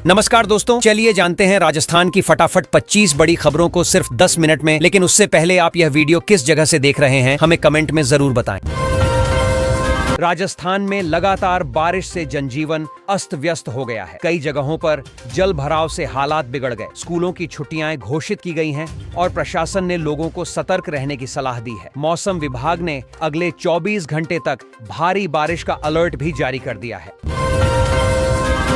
नमस्कार दोस्तों, चलिए जानते हैं राजस्थान की फटाफट 25 बड़ी खबरों को सिर्फ 10 मिनट में। लेकिन उससे पहले आप यह वीडियो किस जगह से देख रहे हैं हमें कमेंट में जरूर बताएं। राजस्थान में लगातार बारिश से जनजीवन अस्त व्यस्त हो गया है। कई जगहों पर जल भराव से हालात बिगड़ गए। स्कूलों की छुट्टियां घोषित की गई हैं और प्रशासन ने लोगों को सतर्क रहने की सलाह दी है। मौसम विभाग ने अगले 24 घंटे तक भारी बारिश का अलर्ट भी जारी कर दिया है।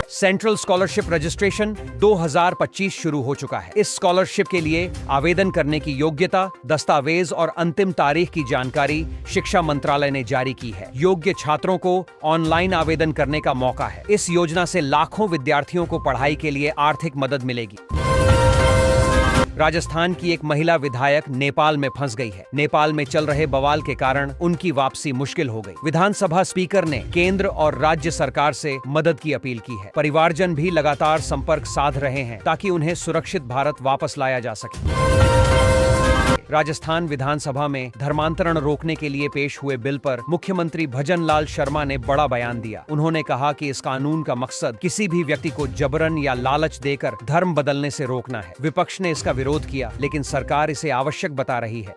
सेंट्रल स्कॉलरशिप रजिस्ट्रेशन 2025 शुरू हो चुका है। इस स्कॉलरशिप के लिए आवेदन करने की योग्यता, दस्तावेज और अंतिम तारीख की जानकारी शिक्षा मंत्रालय ने जारी की है। योग्य छात्रों को ऑनलाइन आवेदन करने का मौका है। इस योजना से लाखों विद्यार्थियों को पढ़ाई के लिए आर्थिक मदद मिलेगी। राजस्थान की एक महिला विधायक नेपाल में फंस गई है। नेपाल में चल रहे बवाल के कारण उनकी वापसी मुश्किल हो गई। विधानसभा स्पीकर ने केंद्र और राज्य सरकार से मदद की अपील की है। परिवारजन भी लगातार संपर्क साध रहे हैं ताकि उन्हें सुरक्षित भारत वापस लाया जा सके। राजस्थान विधानसभा में धर्मांतरण रोकने के लिए पेश हुए बिल पर मुख्यमंत्री भजन लाल शर्मा ने बड़ा बयान दिया। उन्होंने कहा कि इस कानून का मकसद किसी भी व्यक्ति को जबरन या लालच देकर धर्म बदलने से रोकना है। विपक्ष ने इसका विरोध किया, लेकिन सरकार इसे आवश्यक बता रही है।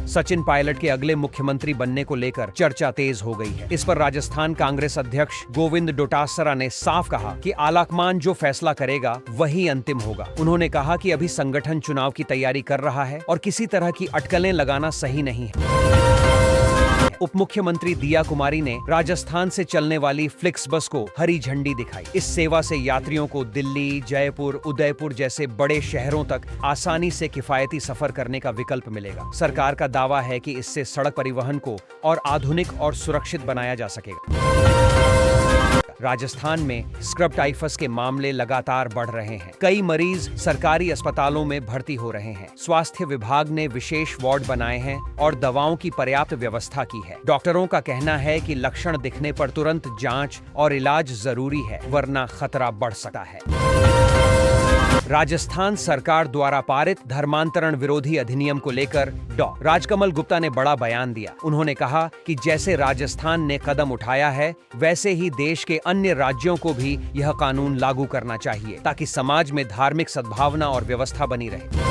सचिन पायलट के अगले मुख्यमंत्री बनने को लेकर चर्चा तेज हो गई है। इस पर राजस्थान कांग्रेस अध्यक्ष गोविंद डोटासरा ने साफ कहा कि आलाकमान जो फैसला करेगा वही अंतिम होगा। उन्होंने कहा कि अभी संगठन चुनाव की तैयारी कर रहा है और किसी तरह की अटकलें लगाना सही नहीं है। उप मुख्यमंत्री दिया कुमारी ने राजस्थान से चलने वाली फ्लिक्स बस को हरी झंडी दिखाई। इस सेवा से यात्रियों को दिल्ली, जयपुर, उदयपुर जैसे बड़े शहरों तक आसानी से किफायती सफर करने का विकल्प मिलेगा। सरकार का दावा है कि इससे सड़क परिवहन को और आधुनिक और सुरक्षित बनाया जा सकेगा। राजस्थान में स्क्रब टाइफस के मामले लगातार बढ़ रहे हैं। कई मरीज सरकारी अस्पतालों में भर्ती हो रहे हैं। स्वास्थ्य विभाग ने विशेष वार्ड बनाए हैं और दवाओं की पर्याप्त व्यवस्था की है। डॉक्टरों का कहना है कि लक्षण दिखने पर तुरंत जांच और इलाज जरूरी है, वरना खतरा बढ़ सकता है। राजस्थान सरकार द्वारा पारित धर्मांतरण विरोधी अधिनियम को लेकर डॉ. राजकमल गुप्ता ने बड़ा बयान दिया। उन्होंने कहा कि जैसे राजस्थान ने कदम उठाया है, वैसे ही देश के अन्य राज्यों को भी यह कानून लागू करना चाहिए ताकि समाज में धार्मिक सद्भावना और व्यवस्था बनी रहे।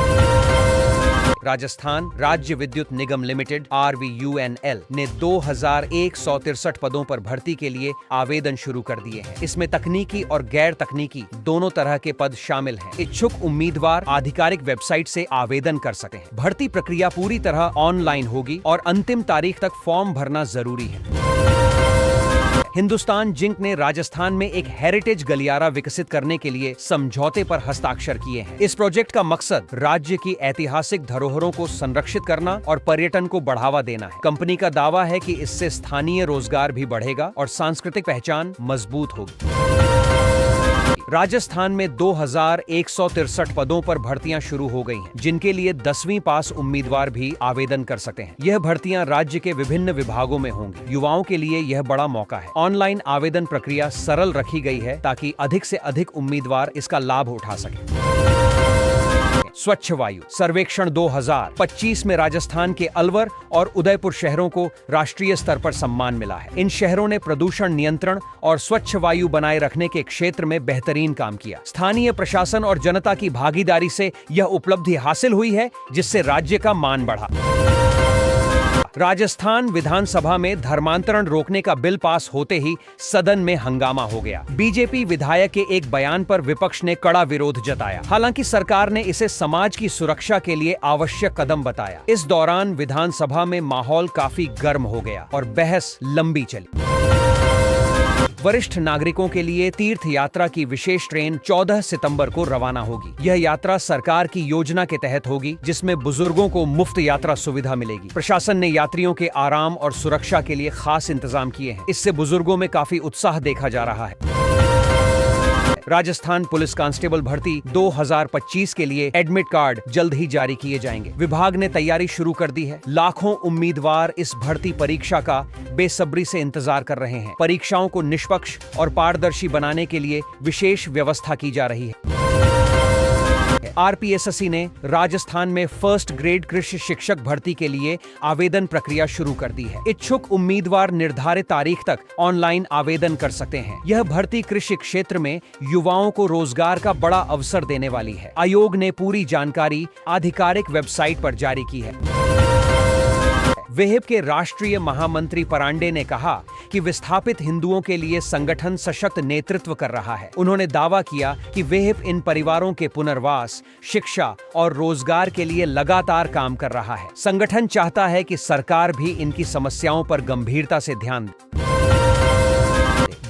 राजस्थान राज्य विद्युत निगम लिमिटेड RVUNL ने 2163 पदों पर भर्ती के लिए आवेदन शुरू कर दिए हैं। इसमें तकनीकी और गैर तकनीकी दोनों तरह के पद शामिल हैं। इच्छुक उम्मीदवार आधिकारिक वेबसाइट से आवेदन कर सकते हैं। भर्ती प्रक्रिया पूरी तरह ऑनलाइन होगी और अंतिम तारीख तक फॉर्म भरना जरूरी है। हिंदुस्तान जिंक ने राजस्थान में एक हेरिटेज गलियारा विकसित करने के लिए समझौते पर हस्ताक्षर किए हैं। इस प्रोजेक्ट का मकसद राज्य की ऐतिहासिक धरोहरों को संरक्षित करना और पर्यटन को बढ़ावा देना है। कंपनी का दावा है कि इससे स्थानीय रोजगार भी बढ़ेगा और सांस्कृतिक पहचान मजबूत होगी। राजस्थान में 2163 पदों पर भर्तियां शुरू हो गई हैं, जिनके लिए 10वीं पास उम्मीदवार भी आवेदन कर सकते हैं। यह भर्तियां राज्य के विभिन्न विभागों में होंगी। युवाओं के लिए यह बड़ा मौका है। ऑनलाइन आवेदन प्रक्रिया सरल रखी गई है ताकि अधिक से अधिक उम्मीदवार इसका लाभ उठा सकें। स्वच्छ वायु सर्वेक्षण 2025 में राजस्थान के अलवर और उदयपुर शहरों को राष्ट्रीय स्तर पर सम्मान मिला है। इन शहरों ने प्रदूषण नियंत्रण और स्वच्छ वायु बनाए रखने के क्षेत्र में बेहतरीन काम किया। स्थानीय प्रशासन और जनता की भागीदारी से यह उपलब्धि हासिल हुई है, जिससे राज्य का मान बढ़ा। राजस्थान विधानसभा में धर्मांतरण रोकने का बिल पास होते ही सदन में हंगामा हो गया। बीजेपी विधायक के एक बयान पर विपक्ष ने कड़ा विरोध जताया। हालांकि सरकार ने इसे समाज की सुरक्षा के लिए आवश्यक कदम बताया। इस दौरान विधानसभा में माहौल काफी गर्म हो गया और बहस लंबी चली। वरिष्ठ नागरिकों के लिए तीर्थ यात्रा की विशेष ट्रेन 14 सितंबर को रवाना होगी। यह यात्रा सरकार की योजना के तहत होगी, जिसमें बुजुर्गों को मुफ्त यात्रा सुविधा मिलेगी। प्रशासन ने यात्रियों के आराम और सुरक्षा के लिए खास इंतजाम किए हैं। इससे बुजुर्गों में काफी उत्साह देखा जा रहा है। राजस्थान पुलिस कांस्टेबल भर्ती 2025 के लिए एडमिट कार्ड जल्द ही जारी किए जाएंगे। विभाग ने तैयारी शुरू कर दी है। लाखों उम्मीदवार इस भर्ती परीक्षा का बेसब्री से इंतजार कर रहे हैं। परीक्षाओं को निष्पक्ष और पारदर्शी बनाने के लिए विशेष व्यवस्था की जा रही है। है। RPSSC ने राजस्थान में फर्स्ट ग्रेड कृषि शिक्षक भर्ती के लिए आवेदन प्रक्रिया शुरू कर दी है। इच्छुक उम्मीदवार निर्धारित तारीख तक ऑनलाइन आवेदन कर सकते हैं। यह भर्ती कृषि क्षेत्र में युवाओं को रोजगार का बड़ा अवसर देने वाली है। आयोग ने पूरी जानकारी आधिकारिक वेबसाइट पर जारी की है। वेहिप के राष्ट्रीय महामंत्री परांडे ने कहा कि विस्थापित हिंदुओं के लिए संगठन सशक्त नेतृत्व कर रहा है। उन्होंने दावा किया कि वेहिप इन परिवारों के पुनर्वास, शिक्षा और रोजगार के लिए लगातार काम कर रहा है। संगठन चाहता है कि सरकार भी इनकी समस्याओं पर गंभीरता से ध्यान दे।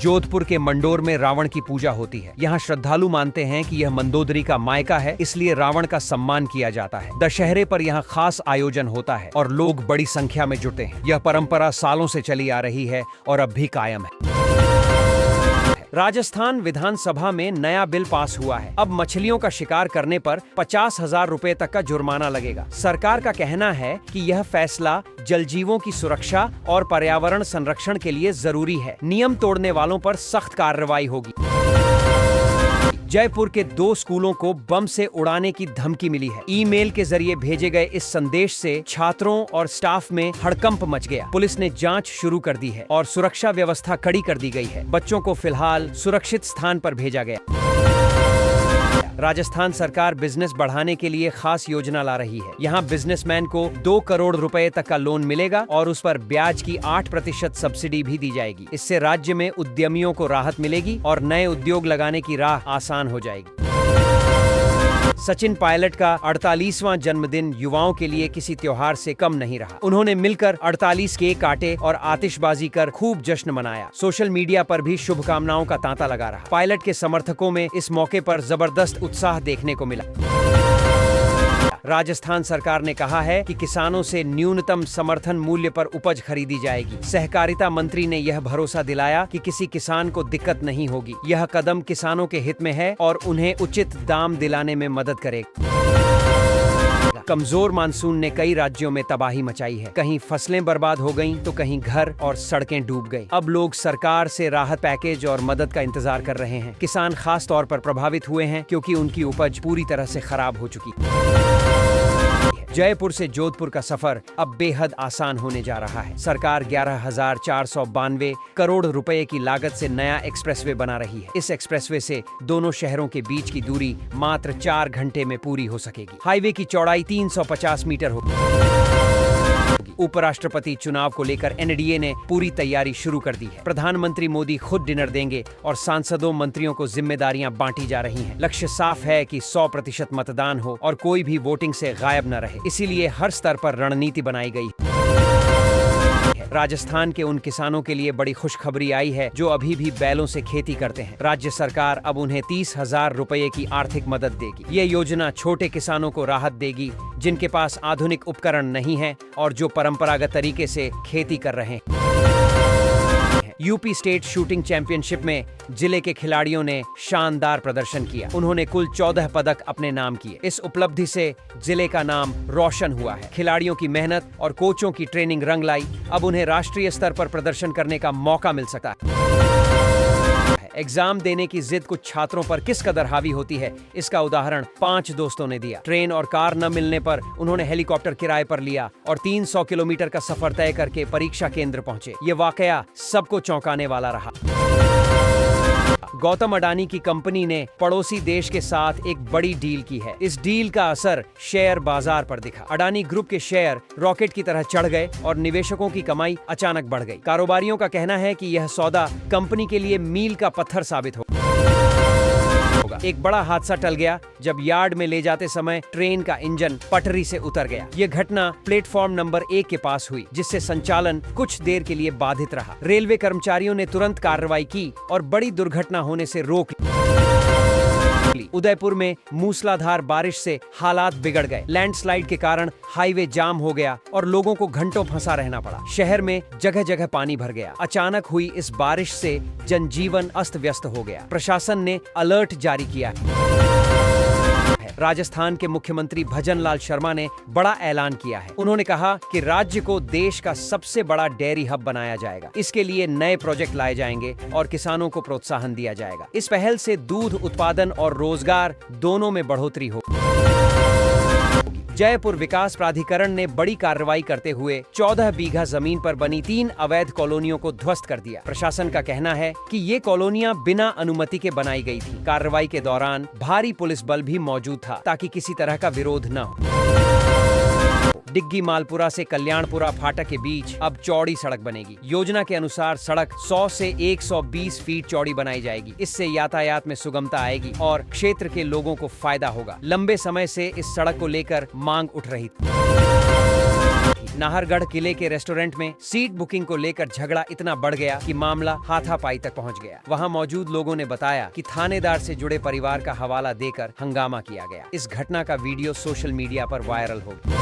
जोधपुर के मंडोर में रावण की पूजा होती है। यहाँ श्रद्धालु मानते हैं कि यह मंदोदरी का मायका है, इसलिए रावण का सम्मान किया जाता है। दशहरे पर यहाँ खास आयोजन होता है और लोग बड़ी संख्या में जुटे हैं। यह परंपरा सालों से चली आ रही है और अब भी कायम है। राजस्थान विधानसभा में नया बिल पास हुआ है। अब मछलियों का शिकार करने पर 50,000 रुपए तक का जुर्माना लगेगा। सरकार का कहना है कि यह फैसला जलजीवों की सुरक्षा और पर्यावरण संरक्षण के लिए जरूरी है। नियम तोड़ने वालों पर सख्त कार्रवाई होगी। जयपुर के 2 स्कूलों को बम से उड़ाने की धमकी मिली है। ईमेल के जरिए भेजे गए इस संदेश से छात्रों और स्टाफ में हड़कंप मच गया। पुलिस ने जांच शुरू कर दी है और सुरक्षा व्यवस्था कड़ी कर दी गई है। बच्चों को फिलहाल सुरक्षित स्थान पर भेजा गया। राजस्थान सरकार बिजनेस बढ़ाने के लिए खास योजना ला रही है। यहाँ बिजनेसमैन को 2 करोड़ रुपए तक का लोन मिलेगा और उस पर ब्याज की 8% सब्सिडी भी दी जाएगी। इससे राज्य में उद्यमियों को राहत मिलेगी और नए उद्योग लगाने की राह आसान हो जाएगी। सचिन पायलट का 48वां जन्मदिन युवाओं के लिए किसी त्योहार से कम नहीं रहा। उन्होंने मिलकर 48 केक काटे और आतिशबाजी कर खूब जश्न मनाया। सोशल मीडिया पर भी शुभकामनाओं का तांता लगा रहा। पायलट के समर्थकों में इस मौके पर जबरदस्त उत्साह देखने को मिला। राजस्थान सरकार ने कहा है कि किसानों से न्यूनतम समर्थन मूल्य पर उपज खरीदी जाएगी। सहकारिता मंत्री ने यह भरोसा दिलाया कि किसी किसान को दिक्कत नहीं होगी। यह कदम किसानों के हित में है और उन्हें उचित दाम दिलाने में मदद करेगा। कमजोर मानसून ने कई राज्यों में तबाही मचाई है। कहीं फसलें बर्बाद हो गईं, तो कहीं घर और सड़कें डूब गई। अब लोग सरकार से राहत पैकेज और मदद का इंतजार कर रहे हैं। किसान खास तौर पर प्रभावित हुए हैं क्योंकि उनकी उपज पूरी तरह से खराब हो चुकी है। जयपुर से जोधपुर का सफर अब बेहद आसान होने जा रहा है। सरकार 11,492 करोड़ रुपए की लागत से नया एक्सप्रेसवे बना रही है। इस एक्सप्रेसवे से दोनों शहरों के बीच की दूरी मात्र 4 घंटे में पूरी हो सकेगी। हाईवे की चौड़ाई 350 मीटर होगी। उपराष्ट्रपति चुनाव को लेकर एनडीए ने पूरी तैयारी शुरू कर दी है। प्रधानमंत्री मोदी खुद डिनर देंगे और सांसदों मंत्रियों को जिम्मेदारियां बांटी जा रही हैं। लक्ष्य साफ है कि 100% मतदान हो और कोई भी वोटिंग से गायब न रहे। इसीलिए हर स्तर पर रणनीति बनाई गई है। राजस्थान के उन किसानों के लिए बड़ी खुशखबरी आई है जो अभी भी बैलों से खेती करते हैं। राज्य सरकार अब उन्हें 30,000 रुपए की आर्थिक मदद देगी। ये योजना छोटे किसानों को राहत देगी जिनके पास आधुनिक उपकरण नहीं है और जो परंपरागत तरीके से खेती कर रहे हैं। यूपी स्टेट शूटिंग चैंपियनशिप में जिले के खिलाड़ियों ने शानदार प्रदर्शन किया। उन्होंने कुल 14 पदक अपने नाम किए। इस उपलब्धि से जिले का नाम रोशन हुआ है। खिलाड़ियों की मेहनत और कोचों की ट्रेनिंग रंग लाई। अब उन्हें राष्ट्रीय स्तर पर प्रदर्शन करने का मौका मिल सकता है। एग्जाम देने की जिद कुछ छात्रों पर किस कदर हावी होती है, इसका उदाहरण 5 दोस्तों ने दिया। ट्रेन और कार न मिलने पर उन्होंने हेलीकॉप्टर किराए पर लिया और 300 किलोमीटर का सफर तय करके परीक्षा केंद्र पहुंचे। ये वाकया सबको चौंकाने वाला रहा। गौतम अडानी की कंपनी ने पड़ोसी देश के साथ एक बड़ी डील की है। इस डील का असर शेयर बाजार पर दिखा। अडानी ग्रुप के शेयर रॉकेट की तरह चढ़ गए और निवेशकों की कमाई अचानक बढ़ गई। कारोबारियों का कहना है कि यह सौदा कंपनी के लिए मील का पत्थर साबित होगा। एक बड़ा हादसा टल गया जब यार्ड में ले जाते समय ट्रेन का इंजन पटरी से उतर गया। यह घटना प्लेटफॉर्म नंबर 1 के पास हुई, जिससे संचालन कुछ देर के लिए बाधित रहा। रेलवे कर्मचारियों ने तुरंत कार्रवाई की और बड़ी दुर्घटना होने से रोक ली। उदयपुर में मूसलाधार बारिश से हालात बिगड़ गए। लैंडस्लाइड के कारण हाईवे जाम हो गया और लोगों को घंटों फंसा रहना पड़ा। शहर में जगह जगह पानी भर गया। अचानक हुई इस बारिश से जनजीवन अस्त व्यस्त हो गया। प्रशासन ने अलर्ट जारी किया है। है। राजस्थान के मुख्यमंत्री भजन लाल शर्मा ने बड़ा ऐलान किया है। उन्होंने कहा कि राज्य को देश का सबसे बड़ा डेयरी हब बनाया जाएगा। इसके लिए नए प्रोजेक्ट लाए जाएंगे और किसानों को प्रोत्साहन दिया जाएगा। इस पहल से दूध उत्पादन और रोजगार दोनों में बढ़ोतरी हो। जयपुर विकास प्राधिकरण ने बड़ी कार्रवाई करते हुए 14 बीघा जमीन पर बनी 3 अवैध कॉलोनियों को ध्वस्त कर दिया। प्रशासन का कहना है कि ये कॉलोनियां बिना अनुमति के बनाई गई थी। कार्रवाई के दौरान भारी पुलिस बल भी मौजूद था ताकि किसी तरह का विरोध न हो। डिग्गी मालपुरा से कल्याणपुरा फाटक के बीच अब चौड़ी सड़क बनेगी। योजना के अनुसार सड़क 100 से 120 फीट चौड़ी बनाई जाएगी। इससे यातायात में सुगमता आएगी और क्षेत्र के लोगों को फायदा होगा। लंबे समय से इस सड़क को लेकर मांग उठ रही थी। नाहरगढ़ किले के रेस्टोरेंट में सीट बुकिंग को लेकर झगड़ा इतना बढ़ गया कि मामला हाथापाई तक पहुंच गया। वहां मौजूद लोगों ने बताया कि थानेदार से जुड़े परिवार का हवाला देकर हंगामा किया गया। इस घटना का वीडियो सोशल मीडिया पर वायरल हो गया।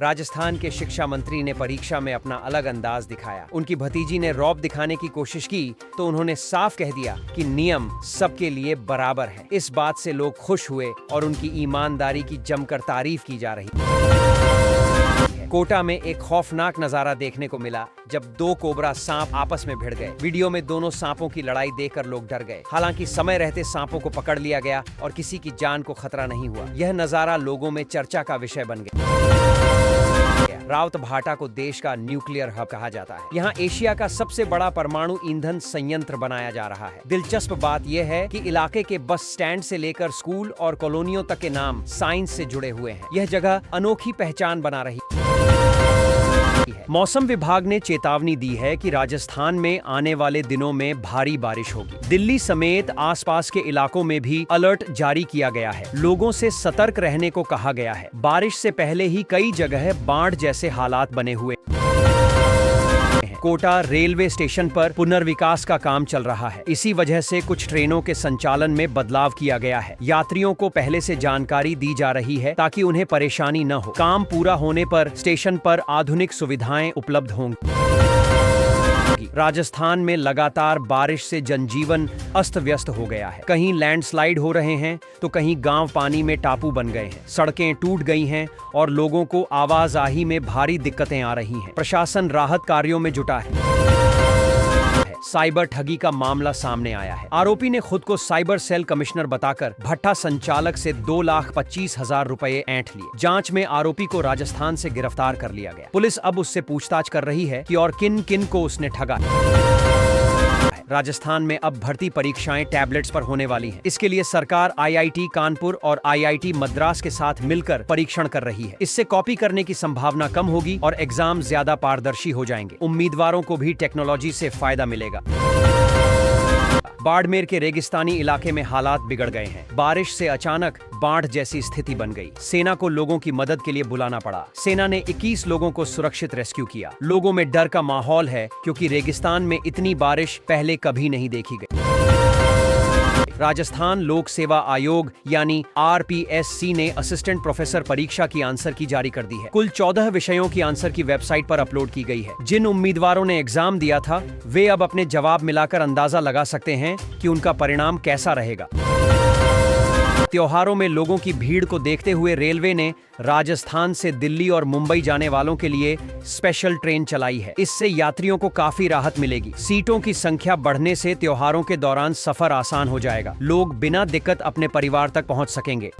राजस्थान के शिक्षा मंत्री ने परीक्षा में अपना अलग अंदाज दिखाया। उनकी भतीजी ने रौब दिखाने की कोशिश की तो उन्होंने साफ कह दिया कि नियम सबके लिए बराबर है। इस बात से लोग खुश हुए और उनकी ईमानदारी की जमकर तारीफ की जा रही। कोटा में एक खौफनाक नजारा देखने को मिला जब 2 कोबरा सांप आपस में भिड़ गए। वीडियो में दोनों सांपों की लड़ाई देखकर लोग डर गए। हालांकि समय रहते सांपों को पकड़ लिया गया और किसी की जान को खतरा नहीं हुआ। यह नजारा लोगों में चर्चा का विषय बन गया। रावतभाटा को देश का न्यूक्लियर हब कहा जाता है। यहाँ एशिया का सबसे बड़ा परमाणु ईंधन संयंत्र बनाया जा रहा है। दिलचस्प बात यह है कि इलाके के बस स्टैंड से लेकर स्कूल और कॉलोनियों तक के नाम साइंस से जुड़े हुए हैं। यह जगह अनोखी पहचान बना रही है। मौसम विभाग ने चेतावनी दी है कि राजस्थान में आने वाले दिनों में भारी बारिश होगी। दिल्ली समेत आसपास के इलाकों में भी अलर्ट जारी किया गया है। लोगों से सतर्क रहने को कहा गया है। बारिश से पहले ही कई जगह बाढ़ जैसे हालात बने हुए। कोटा रेलवे स्टेशन पर पुनर्विकास का काम चल रहा है। इसी वजह से कुछ ट्रेनों के संचालन में बदलाव किया गया है। यात्रियों को पहले से जानकारी दी जा रही है ताकि उन्हें परेशानी न हो। काम पूरा होने पर स्टेशन पर आधुनिक सुविधाएं उपलब्ध होंगी। राजस्थान में लगातार बारिश से जनजीवन अस्त व्यस्त हो गया है। कहीं लैंडस्लाइड हो रहे हैं तो कहीं गांव पानी में टापू बन गए हैं। सड़कें टूट गई हैं और लोगों को आवाजाही में भारी दिक्कतें आ रही हैं। प्रशासन राहत कार्यों में जुटा है। साइबर ठगी का मामला सामने आया है। आरोपी ने खुद को साइबर सेल कमिश्नर बताकर भट्टा संचालक से 2,25,000 रुपए ऐंठ लिए। जांच में आरोपी को राजस्थान से गिरफ्तार कर लिया गया। पुलिस अब उससे पूछताछ कर रही है कि और किन किन को उसने ठगा। राजस्थान में अब भर्ती परीक्षाएं टैबलेट्स पर होने वाली हैं। इसके लिए सरकार IIT कानपुर और IIT मद्रास के साथ मिलकर परीक्षण कर रही है। इससे कॉपी करने की संभावना कम होगी और एग्जाम ज्यादा पारदर्शी हो जाएंगे। उम्मीदवारों को भी टेक्नोलॉजी से फायदा मिलेगा। बाड़मेर के रेगिस्तानी इलाके में हालात बिगड़ गए हैं। बारिश से अचानक बाढ़ जैसी स्थिति बन गई। सेना को लोगों की मदद के लिए बुलाना पड़ा। सेना ने 21 लोगों को सुरक्षित रेस्क्यू किया। लोगों में डर का माहौल है क्योंकि रेगिस्तान में इतनी बारिश पहले कभी नहीं देखी गई। राजस्थान लोक सेवा आयोग यानी RPSC ने असिस्टेंट प्रोफेसर परीक्षा की आंसर की जारी कर दी है। कुल 14 विषयों की आंसर की वेबसाइट पर अपलोड की गई है। जिन उम्मीदवारों ने एग्जाम दिया था वे अब अपने जवाब मिलाकर अंदाजा लगा सकते हैं कि उनका परिणाम कैसा रहेगा। त्योहारों में लोगों की भीड़ को देखते हुए रेलवे ने राजस्थान से दिल्ली और मुंबई जाने वालों के लिए स्पेशल ट्रेन चलाई है। इससे यात्रियों को काफी राहत मिलेगी। सीटों की संख्या बढ़ने से त्योहारों के दौरान सफर आसान हो जाएगा। लोग बिना दिक्कत अपने परिवार तक पहुंच सकेंगे।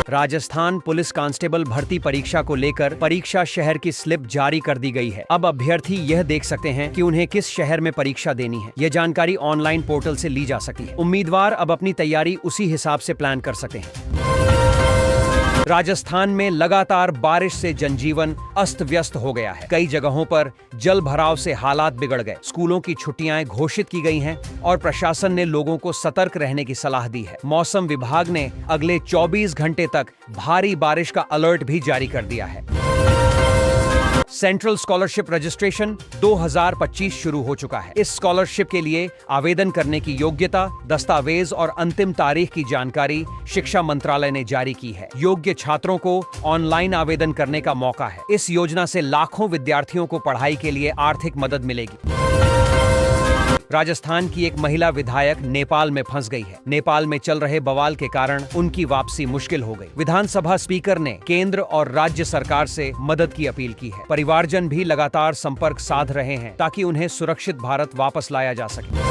राजस्थान पुलिस कांस्टेबल भर्ती परीक्षा को लेकर परीक्षा शहर की स्लिप जारी कर दी गई है। अब अभ्यर्थी यह देख सकते हैं कि उन्हें किस शहर में परीक्षा देनी है। यह जानकारी ऑनलाइन पोर्टल से ली जा सकती है। उम्मीदवार अब अपनी तैयारी उसी हिसाब से प्लान कर सकते हैं। राजस्थान में लगातार बारिश से जनजीवन अस्त व्यस्त हो गया है। कई जगहों पर जल भराव से हालात बिगड़ गए। स्कूलों की छुट्टियां घोषित की गई हैं और प्रशासन ने लोगों को सतर्क रहने की सलाह दी है। मौसम विभाग ने अगले 24 घंटे तक भारी बारिश का अलर्ट भी जारी कर दिया है। सेंट्रल स्कॉलरशिप रजिस्ट्रेशन 2025 शुरू हो चुका है। इस स्कॉलरशिप के लिए आवेदन करने की योग्यता, दस्तावेज और अंतिम तारीख की जानकारी शिक्षा मंत्रालय ने जारी की है। योग्य छात्रों को ऑनलाइन आवेदन करने का मौका है। इस योजना से लाखों विद्यार्थियों को पढ़ाई के लिए आर्थिक मदद मिलेगी। राजस्थान की एक महिला विधायक नेपाल में फंस गई है। नेपाल में चल रहे बवाल के कारण उनकी वापसी मुश्किल हो गई। विधानसभा स्पीकर ने केंद्र और राज्य सरकार से मदद की अपील की है। परिवारजन भी लगातार संपर्क साध रहे हैं ताकि उन्हें सुरक्षित भारत वापस लाया जा सके।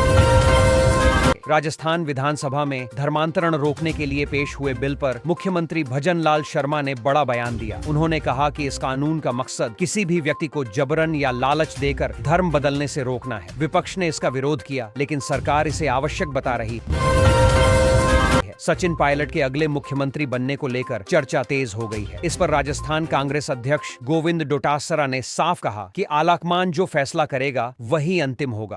राजस्थान विधानसभा में धर्मांतरण रोकने के लिए पेश हुए बिल पर मुख्यमंत्री भजन लाल शर्मा ने बड़ा बयान दिया। उन्होंने कहा कि इस कानून का मकसद किसी भी व्यक्ति को जबरन या लालच देकर धर्म बदलने से रोकना है। विपक्ष ने इसका विरोध किया, लेकिन सरकार इसे आवश्यक बता रही है। सचिन पायलट के अगले मुख्यमंत्री बनने को लेकर चर्चा तेज हो गई है। इस पर राजस्थान कांग्रेस अध्यक्ष गोविंद डोटासरा ने साफ कहा कि आलाकमान जो फैसला करेगा वही अंतिम होगा।